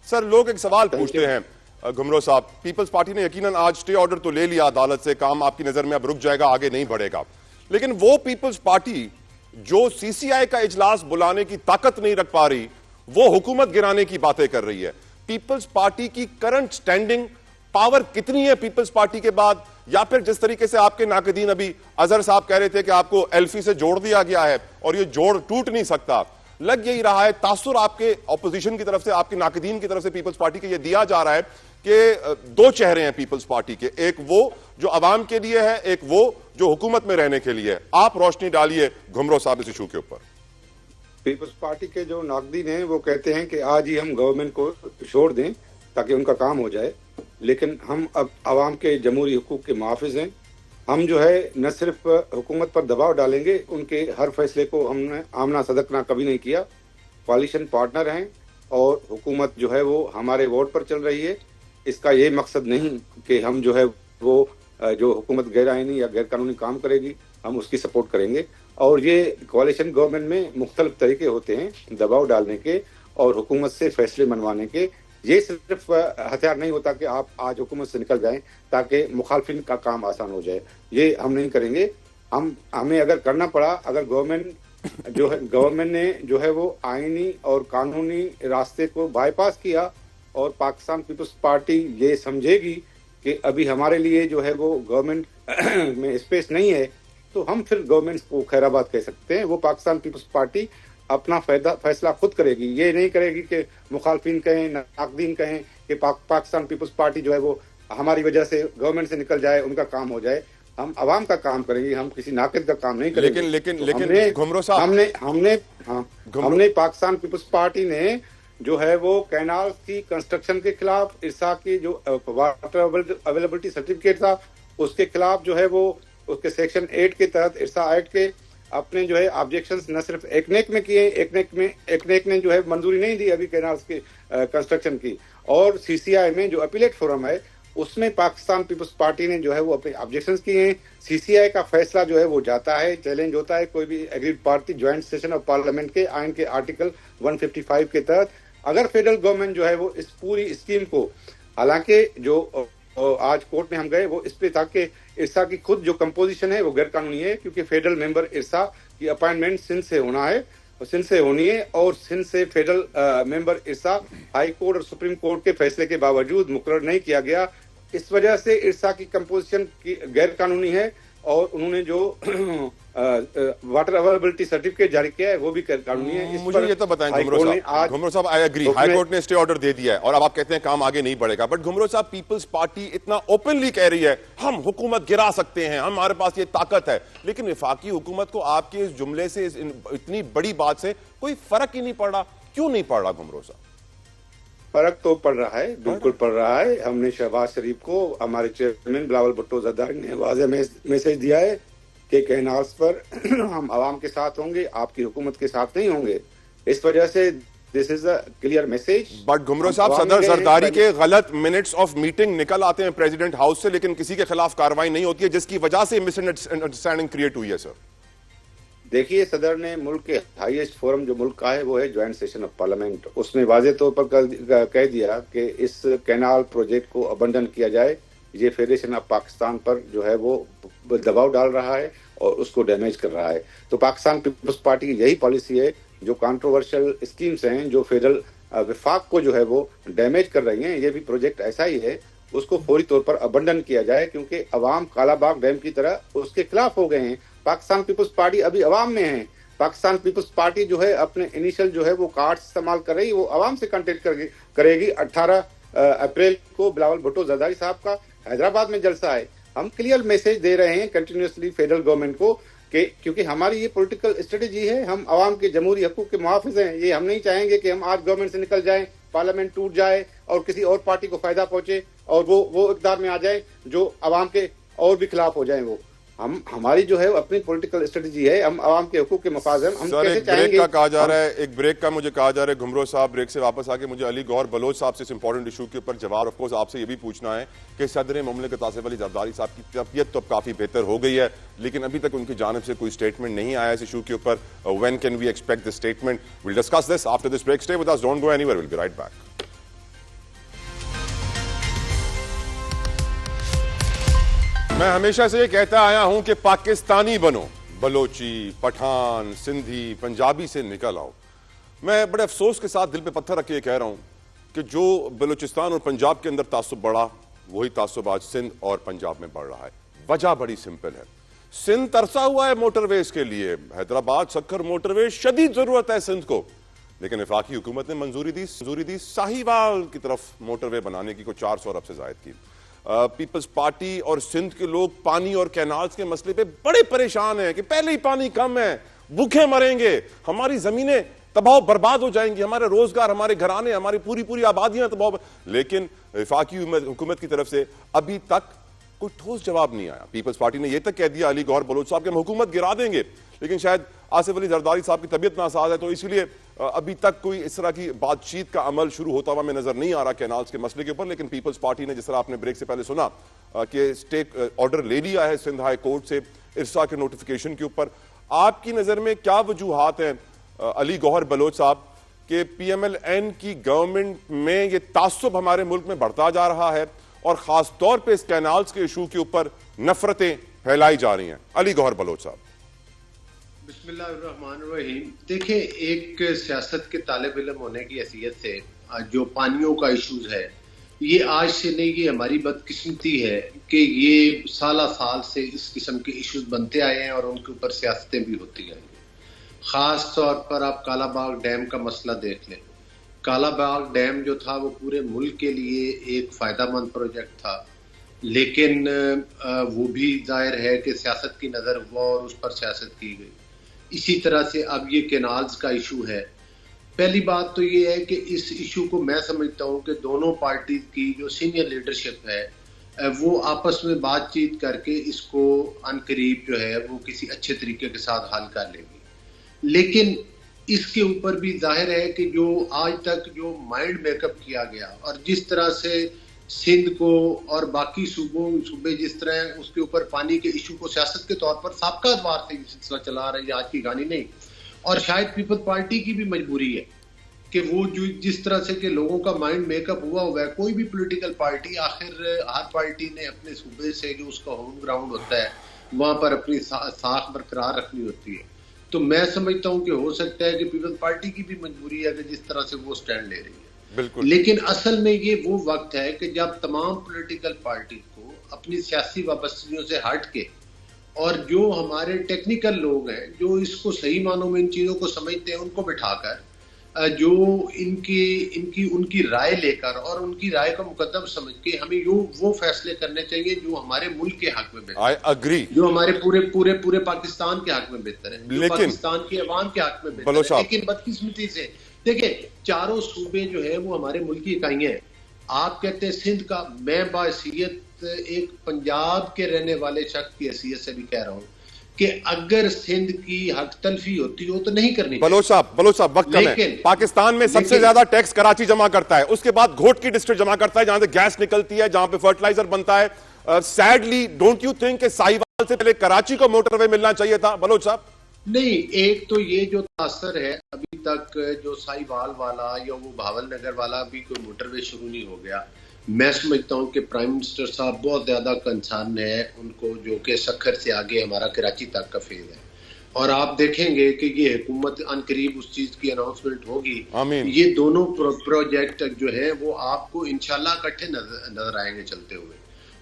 Sir, लोग एक सवाल पूछते हैं घुमरो साहब, पीपल्स पार्टी ने यकीनन आज स्टे ऑर्डर तो ले लिया अदालत से, काम आपकी नजर में अब रुक जाएगा, आगे नहीं बढ़ेगा, लेकिन वो पीपल्स पार्टी जो सीसीआई का इजलास बुलाने की ताकत नहीं रख पा रही, वो हुकूमत गिराने की बातें कर रही है। पीपल्स पार्टी की करंट स्टैंडिंग पावर कितनी है पीपल्स पार्टी के बाद? या फिर जिस तरीके से आपके नाकदीन अभी अजहर साहब कह रहे थे कि आपको एल्फी से जोड़ दिया गया है और ये जोड़ टूट नहीं सकता, लग यही रहा है, तासुर आपके ऑपोजिशन की तरफ से, आपके नाकदीन की तरफ से पीपल्स पार्टी के ये दिया जा रहा है कि दो चेहरे हैं पीपल्स पार्टी के, एक वो जो अवाम के लिए है, एक वो जो हुकूमत में रहने के लिए है। आप रोशनी डालिए घुमरो साहब इस इशू के ऊपर। पीपल्स पार्टी के जो नाकदीन हैं वो कहते हैं कि आज ही हम गवर्नमेंट को छोड़ दें ताकि उनका काम हो जाए, लेकिन हम अब आवाम के जमहूरी हुकूक के मुहाफिज हैं। हम जो है न सिर्फ हुकूमत पर दबाव डालेंगे, उनके हर फैसले को हमने आमना सदकना कभी नहीं किया। कोalition पार्टनर हैं और हुकूमत जो है वो हमारे वोट पर चल रही है। इसका ये मकसद नहीं कि हम जो है वो जो हुकूमत गैर आईनी या गैर कानूनी काम करेगी हम उसकी सपोर्ट करेंगे। और ये कोalition गवर्नमेंट में मुख्तलिफ तरीके होते हैं दबाव डालने के और हुकूमत से फैसले मनवाने के। ये सिर्फ हथियार नहीं होता कि आप आज हुकूमत से निकल जाएं ताकि मुखालफिन का काम आसान हो जाए, ये हम नहीं करेंगे। हमें अगर करना पड़ा, अगर गवर्नमेंट ने जो है वो आईनी और कानूनी रास्ते को बाईपास किया और पाकिस्तान पीपल्स पार्टी ये समझेगी कि अभी हमारे लिए जो है वो गवर्नमेंट में स्पेस नहीं है, तो हम फिर गवर्नमेंट को खैराबाद कह सकते हैं। वो पाकिस्तान पीपल्स पार्टी अपना फैसला खुद करेगी, ये नहीं करेगी कि मुखालफिन कहें, नाकदीन कहें कि पाकिस्तान पीपल्स पार्टी जो है वो हमारी वजह से गवर्नमेंट से निकल जाए, उनका काम हो जाए। हम अवाम का काम करेंगे, हम किसी नाकिद का काम नहीं करेंगे। लेकिन घुमरो साहब, हमने पाकिस्तान पीपल्स पार्टी ने जो है वो कैनाल की कंस्ट्रक्शन के खिलाफ, इरसा की जो वाटर अवेलेबिलिटी सर्टिफिकेट था उसके खिलाफ जो है वो उसके सेक्शन 8 के तहत इरसा एक्ट के अपने जो है ऑब्जेक्शंस न सिर्फ एकनेक में किए, एकनेक ने जो है मंजूरी नहीं दी अभी कैनाल्स के कंस्ट्रक्शन की, और सीसीआई में जो अपीलेट फोरम है उसमें पाकिस्तान पीपल्स पार्टी ने जो है वो अपने ऑब्जेक्शंस किए हैं। सीसीआई का फैसला जो है वो जाता है, चैलेंज होता है कोई भी agreed party joint session of parliament के आइन के आर्टिकल 155 के तहत। अगर फेडरल गवर्नमेंट जो है वो इस पूरी स्कीम को, हालांकि जो आज कोर्ट में हम गए वो इस पे था कि इरसा की खुद जो कंपोजिशन है वो गैर कानूनी है, क्योंकि फेडरल मेंबर इरसा की अपॉइंटमेंट सिंध से होना है, सिंध से होनी है, और सिंध से फेडरल मेंबर इरसा हाई कोर्ट और सुप्रीम कोर्ट के फैसले के बावजूद मुकर्रर नहीं किया गया। इस वजह से इरसा की कंपोजिशन की गैर कानूनी है और उन्होंने जो वाटर अवेलेबिलिटी सर्टिफिकेट जारी किया है वो भी गैर कानूनी है। मुझे ये तो बताएं घुमरो साहब, आई एग्री, हाई कोर्ट ने स्टे ऑर्डर दे दिया है और अब आप कहते हैं काम आगे नहीं बढ़ेगा, बट घुमरो साहब, पीपल्स पार्टी इतना ओपनली कह रही है हम हुकूमत गिरा सकते हैं, हमारे पास ये ताकत है, लेकिन विफाकी हुकूमत को आपके इस जुमले से, इतनी बड़ी बात से कोई फर्क ही नहीं पड़ रहा। क्यों नहीं पड़ रहा घुमरो साहब? फर्क तो पड़ रहा है, बिल्कुल पड़ रहा है। हमने शहबाज शरीफ को, हमारे चेयरमैन बिलावल भुट्टो जरदारी ने वाज़ेह मैसेज दिया है कि कैनाल्स पर हम आवाम के साथ होंगे, आपकी हुकूमत के साथ नहीं होंगे। इस वजह से this is a clear message. But घुमरो साहब, सदर जरदारी के गलत मिनट्स ऑफ मीटिंग निकल आते हैं प्रेसिडेंट हाउस से, लेकिन किसी के खिलाफ कार्रवाई नहीं होती है, जिसकी वजह से मिसअंडरस्टैंडिंग क्रिएट हुई है। सर देखिए, सदर ने मुल्क के हाईएस्ट फोरम जो मुल्क का है वो है ज्वाइंट सेशन ऑफ पार्लियामेंट, उसमें वाज़ेह तौर पर कह दिया कि इस कैनाल प्रोजेक्ट को अबंडन किया जाए। ये फेडरेशन ऑफ पाकिस्तान पर जो है वो दबाव डाल रहा है और उसको डैमेज कर रहा है। तो पाकिस्तान पीपल्स पार्टी की यही पॉलिसी है, जो कंट्रोवर्शियल स्कीम्स हैं जो फेडरल विफाक को जो है वो डैमेज कर रही हैं, ये भी प्रोजेक्ट ऐसा ही है, उसको फौरी तौर पर अबंडन किया जाए, क्योंकि अवाम कालाबाग डैम की तरह उसके खिलाफ हो गए हैं। पाकिस्तान पीपल्स पार्टी अभी अवाम में है। पाकिस्तान पीपल्स पार्टी जो है अपने इनिशियल जो है वो कार्ड इस्तेमाल कर रही है, वो अवाम से कांटेक्ट करेगी। 18 अप्रैल को बिलावल भुट्टो जरदारी साहब का हैदराबाद में जलसा है। हम क्लियर मैसेज दे रहे हैं कंटिन्यूसली फेडरल गवर्नमेंट को कि क्योंकि हमारी ये पॉलिटिकल स्ट्रेटेजी है, हम अवाम के जमहूरी हकूक के मुहाफिज हैं। ये हम नहीं चाहेंगे कि हम आज गवर्नमेंट से निकल जाएं, पार्लियामेंट टूट जाए और किसी और पार्टी को फायदा पहुंचे और वो इक़्तिदार में आ जाए जो अवाम के और भी खिलाफ हो जाए। वो हमारी जो है अपनी पॉलिटिकल स्ट्रेटजी है, हम आवाम के हुकूक के मुफाज हैं। हम कैसे चाहेंगे? ब्रेक का कहा जा रहा है, एक ब्रेक का मुझे कहा जा रहा है घुमरो साहब। ब्रेक से वापस आके मुझे अली गौहर बलोच साहब से इस इंपॉर्टेंट इशू के ऊपर जवाब, ऑफ कोर्स आपसे ये भी पूछना है कि सदर मुमलिकत आसिफ अली जरदारी साहब की तबीयत तो काफी बेहतर हो गई है, लेकिन अभी तक उनकी जानिब से कोई स्टेटमेंट नहीं आया इस इशू के ऊपर। When can we expect the statement? Will discuss this after this break. Stay with us, don't go anywhere, will be right back. मैं हमेशा से ये कहता आया हूं कि पाकिस्तानी बनो, बलोची, पठान, सिंधी, पंजाबी से निकल आओ। मैं बड़े अफसोस के साथ दिल पे पत्थर रख के कह रहा हूं कि जो बलूचिस्तान और पंजाब के अंदर तासुब बढ़ा, वही तासुब आज सिंध और पंजाब में बढ़ रहा है। वजह बड़ी सिंपल है, सिंध तरसा हुआ है मोटरवेज के लिए। हैदराबाद सक्खर मोटरवे शदीद जरूरत है सिंध को, लेकिन वफाकी हुकूमत ने मंजूरी दी साहिवाल की तरफ मोटरवे बनाने की, को 400 अरब से जायद की। पीपल्स पार्टी और सिंध के लोग पानी और कैनाल्स के मसले पे बड़े परेशान हैं कि पहले ही पानी कम है, भूखे मरेंगे, हमारी जमीनें तबाह बर्बाद हो जाएंगी, हमारे रोजगार, हमारे घराने, हमारी पूरी आबादियां तबाह। लेकिन वफाकी हुकूमत की तरफ से अभी तक कोई ठोस जवाब नहीं आया। पीपल्स पार्टी ने यह तक कह दिया अली गौहर बलोच साहब कि हम हुकूमत गिरा देंगे, लेकिन शायद आसिफ अली जरदारी साहब की तबीयत नासाज है, तो इसलिए अभी तक कोई इस तरह की बातचीत का अमल शुरू होता हुआ हमें नजर नहीं आ रहा कैनाल्स के मसले के ऊपर। लेकिन पीपल्स पार्टी ने, जिस तरह आपने ब्रेक से पहले सुना, कि स्टे ऑर्डर ले लिया है सिंध हाई कोर्ट से इरसा के नोटिफिकेशन के ऊपर। आपकी नजर में क्या वजूहात हैं अली गौहर बलोच साहब कि PMLN की गवर्नमेंट में ये तासुब हमारे मुल्क में बढ़ता जा रहा है और खास तौर पे इस कैनाल्स के इशू के ऊपर नफरतें फैलाई जा रही हैं? अली गौहर बलोच साहब। बिस्मिल्लाहिर्रहमानिर्रहीम। देखिए, एक सियासत के तालिब इल्म होने की हैसियत से जो पानियों का इशूज है, ये आज से नहीं, ये हमारी बदकिस्मती है कि ये साल से इस किस्म के इशूज बनते आए हैं और उनके ऊपर सियासतें भी होती आई। खास तौर पर आप कालाबाग डैम का मसला देख लें। कालाबाग डैम जो था वो पूरे मुल्क के लिए एक फ़ायदेमंद प्रोजेक्ट था, लेकिन वो भी जाहिर है कि सियासत की नज़र हुआ और उस पर सियासत की गई। इसी तरह से अब ये कैनाल्स का इशू है। पहली बात तो ये है कि इस इशू को मैं समझता हूँ कि दोनों पार्टी की जो सीनियर लीडरशिप है वो आपस में बातचीत करके इसको अनकरीब जो है वो किसी अच्छे तरीके के साथ हल कर लेंगी। लेकिन इसके ऊपर भी जाहिर है कि जो आज तक जो माइंड मेकअप किया गया और जिस तरह से सिंध को और बाकी सूबे जिस तरह उसके ऊपर पानी के इशू को सियासत के तौर पर साबका अदवार से सिलसिला चला रही है, आज की कहानी नहीं। और शायद पीपल्स पार्टी की भी मजबूरी है कि वो जो जिस तरह से कि लोगों का माइंड मेकअप हुआ है, कोई भी पॉलिटिकल पार्टी, आखिर हर पार्टी ने अपने सूबे से जो उसका होम ग्राउंड होता है वहां पर अपनी साख बरकरार रखनी होती है। तो मैं समझता हूं कि हो सकता है कि पीपल्स पार्टी की भी मजबूरी है कि जिस तरह से वो स्टैंड ले रही है। बिल्कुल। लेकिन असल में ये वो वक्त है कि जब तमाम पॉलिटिकल पार्टी को अपनी सियासी वाबस्तगियों से हट के और जो हमारे टेक्निकल लोग हैं जो इसको सही मानों में इन चीजों को समझते हैं, उनको बिठाकर जो उनकी राय लेकर और उनकी राय का मुकद्दम समझ के हमें वो फैसले करने चाहिए जो हमारे मुल्क के हक में बेहतर है। I agree. जो हमारे पूरे पाकिस्तान के हक में बेहतर है, जो पाकिस्तान के अवाम के हक में बेहतर है। लेकिन बदकिस्मती से देखिए, चारों सूबे जो है वो हमारे मुल्क की इकाइयां हैं। आप कहते हैं सिंध का, मैं बाहैसियत एक पंजाब के रहने वाले शख्स की हैसियत से भी कह रहा हूँ कि अगर सिंध की हक तलफी होती हो तो नहीं करनी। बलोच साहब वक्त कम है। पाकिस्तान में सबसे ज्यादा टैक्स कराची जमा करता है, उसके बाद घोट की डिस्ट्रिक्ट जमा करता है जहां से गैस निकलती है, जहां पे फर्टिलाइजर बनता है। सैडली डोंट यू थिंक कि साहिवाल से पहले कराची को मोटरवे मिलना चाहिए था? बलोच साहब। नहीं, एक तो ये जो तासर है अभी तक जो साहिवाल वाला या वो भावल नगर वाला अभी कोई मोटरवे शुरू नहीं हो गया। मैं समझता हूँ कि प्राइम मिनिस्टर साहब बहुत ज्यादा कंसर्न है उनको, जो कि सखर से आगे हमारा कराची तक का फेज है। और आप देखेंगे कि ये हुकूमत अनकरीब उस चीज की अनाउंसमेंट होगी। ये दोनों प्रोजेक्ट जो है वो आपको इंशाल्लाह इकट्ठे नजर आएंगे चलते हुए।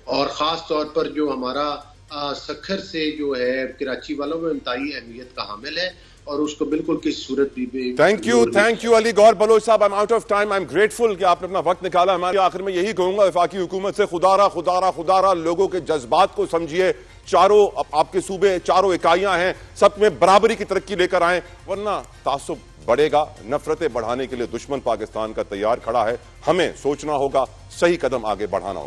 और खास तौर पर जो हमारा सखर से जो है कराची वालों में इंतहाई अहमियत का हामिल है और उसको बिल्कुल किसी सूरत भी। थैंक यू अली गौहर बलोच साहब। I am out of time. I am grateful कि आपने अपना वक्त निकाला। हमारे आखिर में यही कहूंगा वफाकी हुकूमत से, खुदारा लोगों के जज्बात को समझिए। चारों आपके सूबे, चारों इकाइयां हैं, सब में बराबरी की तरक्की लेकर आए, वरना तासुब बढ़ेगा। नफरतें बढ़ाने के लिए दुश्मन पाकिस्तान का तैयार खड़ा है। हमें सोचना होगा, सही कदम आगे बढ़ाना होगा।